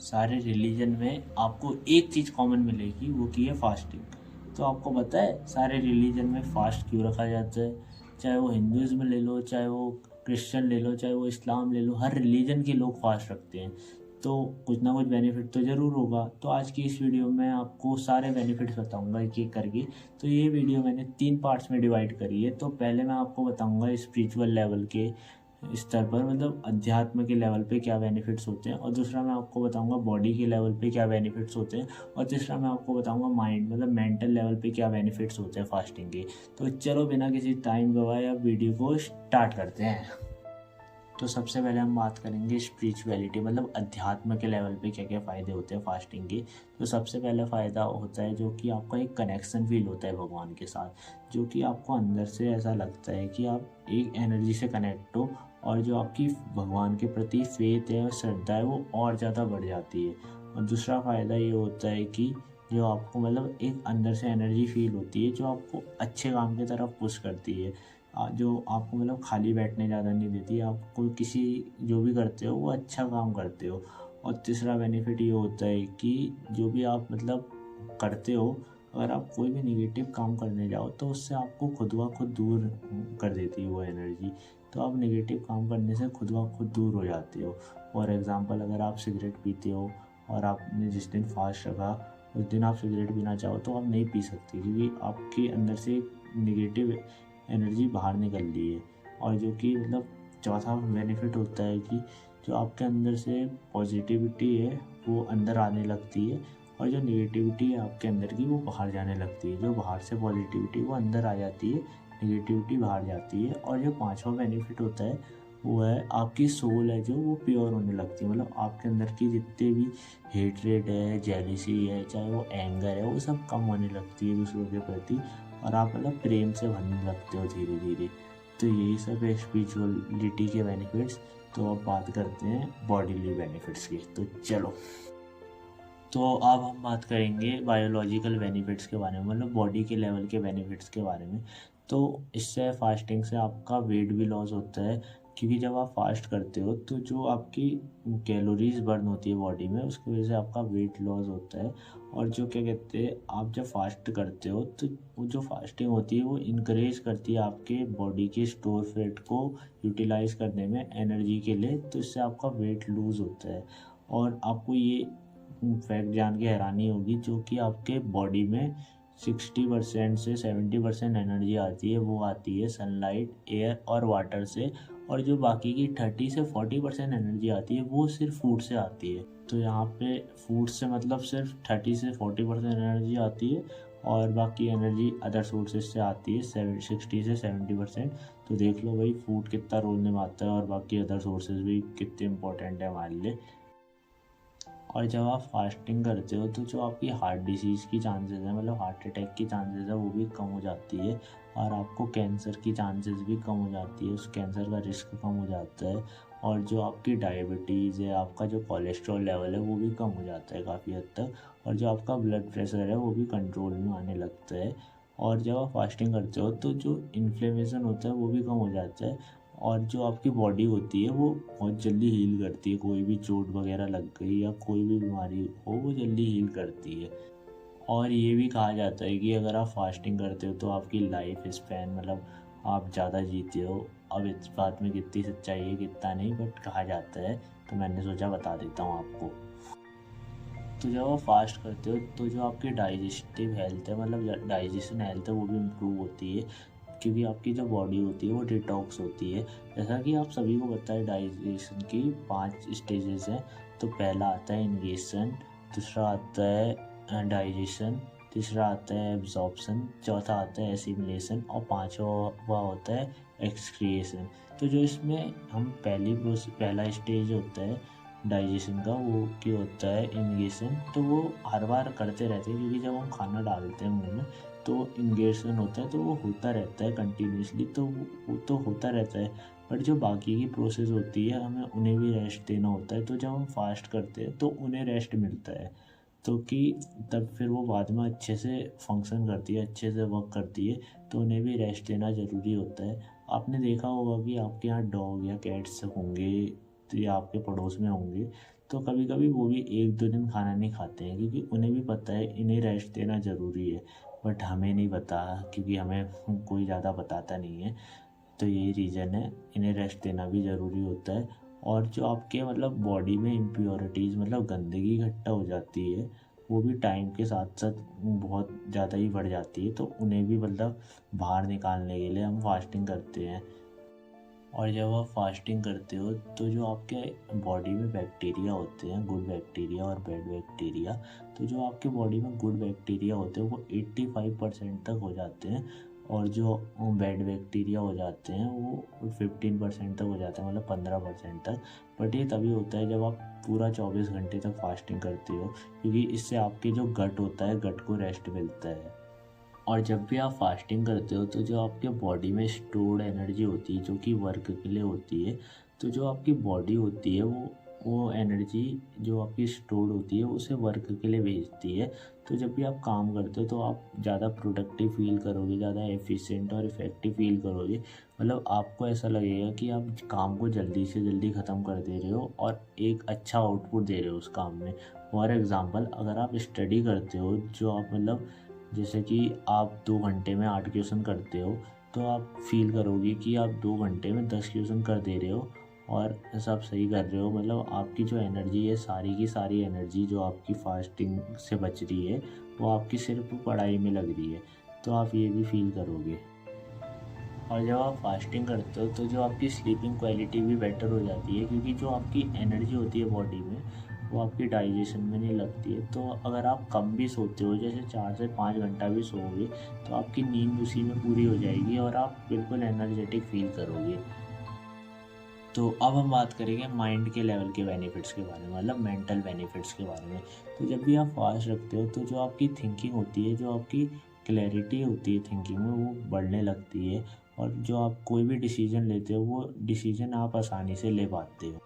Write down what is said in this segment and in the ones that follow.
सारे रिलीजन में आपको एक चीज़ कॉमन मिलेगी, वो की है फास्टिंग। तो आपको पता है सारे रिलीजन में फास्ट क्यों रखा जाता है? चाहे वो हिंदुज़्म ले लो, चाहे वो क्रिश्चियन ले लो, चाहे वो इस्लाम ले लो, हर रिलीजन के लोग फास्ट रखते हैं। तो कुछ ना कुछ बेनिफिट तो ज़रूर होगा। तो आज की इस वीडियो में आपको सारे बेनिफिट्स बताऊंगा एक एक करके। तो ये वीडियो मैंने 3 पार्ट्स में डिवाइड करी है। तो पहले मैं आपको बताऊंगा स्पिरिचुअल लेवल के स्तर पर, मतलब अध्यात्म के लेवल पे क्या बेनिफिट्स होते हैं, और दूसरा मैं आपको बताऊंगा बॉडी के लेवल पे क्या बेनिफिट्स होते हैं, और तीसरा मैं आपको बताऊंगा माइंड मतलब मेंटल लेवल पे क्या बेनिफिट्स होते हैं फास्टिंग के। तो चलो बिना किसी टाइम गवाए अब वीडियो को स्टार्ट करते हैं। तो सबसे पहले हम बात करेंगे स्पिरिचुअलिटी मतलब अध्यात्म के लेवल पे क्या क्या फ़ायदे होते हैं फास्टिंग के। तो सबसे पहला फ़ायदा होता है जो कि आपका एक कनेक्शन फील होता है भगवान के साथ, जो कि आपको अंदर से ऐसा लगता है कि आप एक एनर्जी से कनेक्ट हो, और जो आपकी भगवान के प्रति फेथ है और श्रद्धा है वो और ज़्यादा बढ़ जाती है। और दूसरा फ़ायदा ये होता है कि जो आपको मतलब एक अंदर से एनर्जी फील होती है जो आपको अच्छे काम की तरफ पुश करती है, जो आपको मतलब खाली बैठने ज़्यादा नहीं देती। आप कोई किसी जो भी करते हो वो अच्छा काम करते हो। और तीसरा बेनिफिट ये होता है कि जो भी आप मतलब करते हो, अगर आप कोई भी निगेटिव काम करने जाओ तो उससे आपको खुद ब खुद दूर कर देती है वो एनर्जी। तो आप नेगेटिव काम करने से खुद ब खुद दूर हो जाते हो। फॉर एग्ज़ाम्पल, अगर आप सिगरेट पीते हो और आपने जिस दिन फास्ट रखा उस दिन आप सिगरेट पीना चाहो तो आप नहीं पी सकते, क्योंकि आपके अंदर से नेगेटिव एनर्जी बाहर निकल रही है। और जो कि मतलब चौथा बेनिफिट होता है कि जो आपके अंदर से पॉजिटिविटी है वो अंदर आने लगती है, और जो नेगेटिविटी है आपके अंदर की वो बाहर जाने लगती है। जो बाहर से पॉजिटिविटी वो अंदर आ जाती है, नेगेटिविटी बाहर जाती है। और जो पांचवा बेनिफिट होता है वो है आपकी सोल है जो वो प्योर होने लगती है, मतलब आपके अंदर की जितने भी हेटरेट है, जेलिसी है, चाहे वो एंगर है, वो सब कम होने लगती है दूसरों के प्रति, और आप मतलब प्रेम से भरने लगते हो धीरे धीरे। तो यही सब है स्पिरिचुअलिटी के बेनिफिट्स। तो अब बात करते हैं बॉडीली बेनिफिट्स की। तो चलो, तो अब हम बात करेंगे बायोलॉजिकल बेनिफिट्स के बारे में, मतलब बॉडी के लेवल के बेनिफिट्स के बारे में। तो इससे फास्टिंग से आपका वेट भी लॉस होता है, क्योंकि जब आप फास्ट करते हो तो जो आपकी कैलोरीज बर्न होती है बॉडी में उसकी वजह से आपका वेट लॉस होता है। और जो क्या कहते हैं, आप जब फास्ट करते हो तो वो जो फास्टिंग होती है वो इनकरेज करती है आपके बॉडी के स्टोर फैट को यूटिलाइज करने में एनर्जी के लिए। तो इससे आपका वेट लूज होता है। और आपको ये फैक्ट जान के हैरानी होगी, जो कि आपके बॉडी में 60% से 70% एनर्जी आती है वो आती है सनलाइट, एयर और वाटर से। और जो बाकी की 30 से 40% एनर्जी आती है वो सिर्फ फूड से आती है। तो यहाँ पे फूड से मतलब सिर्फ 30 से 40% एनर्जी आती है, और बाकी एनर्जी अदर सोर्सेज से आती है 60 से 70%। तो देख लो भाई फूड कितना रोल निभाता है, और बाकी अदर सोर्सेज भी कितने इंपॉर्टेंट है हमारे लिए। और जब आप फास्टिंग करते हो तो जो आपकी हार्ट डिसीज़ की चांसेस है, मतलब हार्ट अटैक की चांसेस है, वो भी कम हो जाती है। और आपको कैंसर की चांसेस भी कम हो जाती है, उस कैंसर का रिस्क कम हो जाता है। और जो आपकी डायबिटीज़ है, आपका जो कोलेस्ट्रॉल लेवल है वो भी कम हो जाता है काफ़ी हद तक। और जो आपका ब्लड प्रेशर है वो भी कंट्रोल में आने लगता है। और जब आप फास्टिंग करते हो तो जो इन्फ्लेमेशन होता है वो भी कम हो जाता है। और जो आपकी बॉडी होती है वो बहुत जल्दी हील करती है, कोई भी चोट वगैरह लग गई या कोई भी बीमारी हो वो जल्दी हील करती है। और ये भी कहा जाता है कि अगर आप फास्टिंग करते हो तो आपकी लाइफ स्पैन मतलब आप ज़्यादा जीते हो। अब इस बात में कितनी सच्चाई है कितना नहीं, बट कहा जाता है, तो मैंने सोचा बता देता हूँ आपको। तो जब आप फास्ट करते हो तो जो आपकी डाइजेस्टिव हेल्थ है, मतलब डाइजेशन हेल्थ है, वो भी इम्प्रूव होती है, क्योंकि आपकी जो बॉडी होती है वो डिटॉक्स होती है। जैसा कि आप सभी को पता है डाइजेशन की 5 स्टेजेस हैं। तो पहला आता है इंगेशन, दूसरा आता है डाइजेशन, तीसरा आता है एब्जॉर्प्शन, चौथा आता है एसिमिलेशन, और पाँचवा होता है एक्सक्रिएशन। तो जो इसमें हम पहला स्टेज होता है डाइजेशन का, वो क्या होता है इन्गेशन। तो वो हर बार करते रहते हैं, क्योंकि जब हम खाना डालते हैं मुंह में तो इन्गेशन होता है, तो वो होता रहता है कंटिन्यूसली, तो वो तो होता रहता है। बट जो बाकी की प्रोसेस होती है हमें उन्हें भी रेस्ट देना होता है। तो जब हम फास्ट करते हैं तो उन्हें रेस्ट मिलता है, तो कि तब फिर वो बाद में अच्छे से फंक्शन करती है, अच्छे से वर्क करती है। तो उन्हें भी रेस्ट देना ज़रूरी होता है। आपने देखा होगा कि आपके यहाँ डॉग या कैट्स होंगे तो या आपके पड़ोस में होंगे, तो कभी कभी वो भी 1-2 दिन खाना नहीं खाते हैं, क्योंकि उन्हें भी पता है इन्हें रेस्ट देना ज़रूरी है। बट हमें नहीं पता, क्योंकि हमें कोई ज़्यादा बताता नहीं है। तो यही रीज़न है, इन्हें रेस्ट देना भी ज़रूरी होता है। और जो आपके मतलब बॉडी में इम्प्योरिटीज़ मतलब गंदगी इकट्ठा हो जाती है, वो भी टाइम के साथ साथ बहुत ज़्यादा ही बढ़ जाती है, तो उन्हें भी मतलब बाहर निकालने के लिए हम फास्टिंग करते हैं। और जब आप फास्टिंग करते हो तो जो आपके बॉडी में बैक्टीरिया होते हैं, गुड बैक्टीरिया और बैड बैक्टीरिया, तो जो आपके बॉडी में गुड बैक्टीरिया होते हैं वो 85% तक हो जाते हैं, और जो बैड बैक्टीरिया हो जाते हैं वो 15% तक हो जाते हैं, मतलब 15% तक। बट ये तभी होता है जब आप पूरा 24 घंटे तक फास्टिंग करते हो, क्योंकि इससे आपके जो गट होता है, गट को रेस्ट मिलता है। और जब भी आप फास्टिंग करते हो तो जो आपके बॉडी में स्टोर्ड एनर्जी होती है, जो कि वर्क के लिए होती है, तो जो आपकी बॉडी होती है वो एनर्जी जो आपकी स्टोर्ड होती है उसे वर्क के लिए भेजती है। तो जब भी आप काम करते हो तो आप ज़्यादा प्रोडक्टिव फील करोगे, ज़्यादा एफिशिएंट और इफ़ेक्टिव फील करोगे। मतलब आपको ऐसा लगेगा कि आप काम को जल्दी से जल्दी ख़त्म कर दे रहे हो और एक अच्छा आउटपुट दे रहे हो उस काम में। फॉर एग्ज़ाम्पल, अगर आप स्टडी करते हो, जो आप मतलब जैसे कि आप 2 घंटे में 8 क्वेश्चन करते हो, तो आप फील करोगे कि आप 2 घंटे में 10 क्वेश्चन कर दे रहे हो और सब सही कर रहे हो। मतलब आपकी जो एनर्जी है, सारी की सारी एनर्जी जो आपकी फास्टिंग से बच रही है, वो आपकी सिर्फ पढ़ाई में लग रही है। तो आप ये भी फील करोगे। और जब आप फास्टिंग करते हो तो जो आपकी स्लीपिंग क्वालिटी भी बेटर हो जाती है, क्योंकि जो आपकी एनर्जी होती है बॉडी में, वो आपकी डाइजेशन में नहीं लगती है। तो अगर आप कम भी सोते हो, जैसे 4 से 5 घंटा भी सोओगे, तो आपकी नींद उसी में पूरी हो जाएगी और आप बिल्कुल एनर्जेटिक फील करोगे। तो अब हम बात करेंगे माइंड के लेवल के बेनिफिट्स के बारे में, मतलब मेंटल बेनिफिट्स के बारे में। तो जब भी आप फास्ट रखते हो तो जो आपकी थिंकिंग होती है, जो आपकी क्लैरिटी होती है थिंकिंग में, वो बढ़ने लगती है। और जो आप कोई भी डिसीजन लेते हो, वो डिसीजन आप आसानी से ले पाते हो।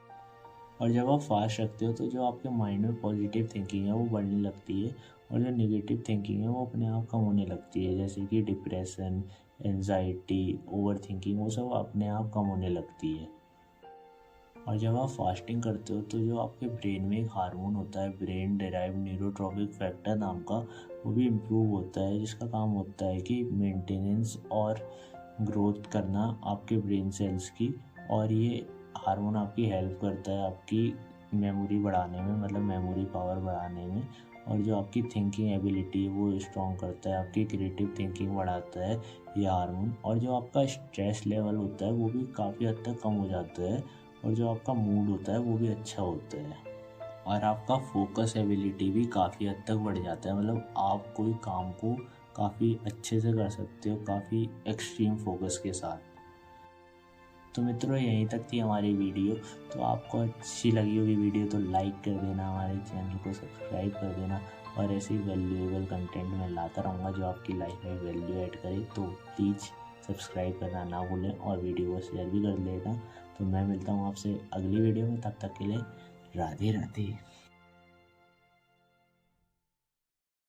और जब आप फास्ट रखते हो तो जो आपके माइंड में पॉजिटिव थिंकिंग है वो बढ़ने लगती है, और जो नेगेटिव थिंकिंग है वो अपने आप कम होने लगती है, जैसे कि डिप्रेशन, एंजाइटी, ओवर थिंकिंग, वो सब अपने आप कम होने लगती है। और जब आप फास्टिंग करते हो तो जो आपके ब्रेन में एक हार्मोन होता है, ब्रेन डेराइव्ड न्यूरोट्रॉपिक फैक्टर नाम का, वो भी इम्प्रूव होता है, जिसका काम होता है कि मेंटेनेंस और ग्रोथ करना आपके ब्रेन सेल्स की। और ये हार्मोन आपकी हेल्प करता है आपकी मेमोरी बढ़ाने में, मतलब मेमोरी पावर बढ़ाने में। और जो आपकी थिंकिंग एबिलिटी है वो स्ट्रॉन्ग करता है, आपकी क्रिएटिव थिंकिंग बढ़ाता है ये हार्मोन। और जो आपका स्ट्रेस लेवल होता है वो भी काफ़ी हद तक कम हो जाता है, और जो आपका मूड होता है वो भी अच्छा होता है, और आपका फोकस एबिलिटी भी काफ़ी हद तक बढ़ जाता है। मतलब आप कोई काम को काफ़ी अच्छे से कर सकते हो, काफ़ी एक्सट्रीम फोकस के साथ। तो मित्रों, यहीं तक थी हमारी वीडियो। तो आपको अच्छी लगी होगी वीडियो तो लाइक कर देना, हमारे चैनल को सब्सक्राइब कर देना, और ऐसी वैल्यूएबल कंटेंट मैं लाता रहूँगा जो आपकी लाइफ में वैल्यू ऐड करे। तो प्लीज़ सब्सक्राइब करना ना भूलें और वीडियो को शेयर भी कर लेना। तो मैं मिलता हूँ आपसे अगली वीडियो में, तब तक के लिए राधे राधे।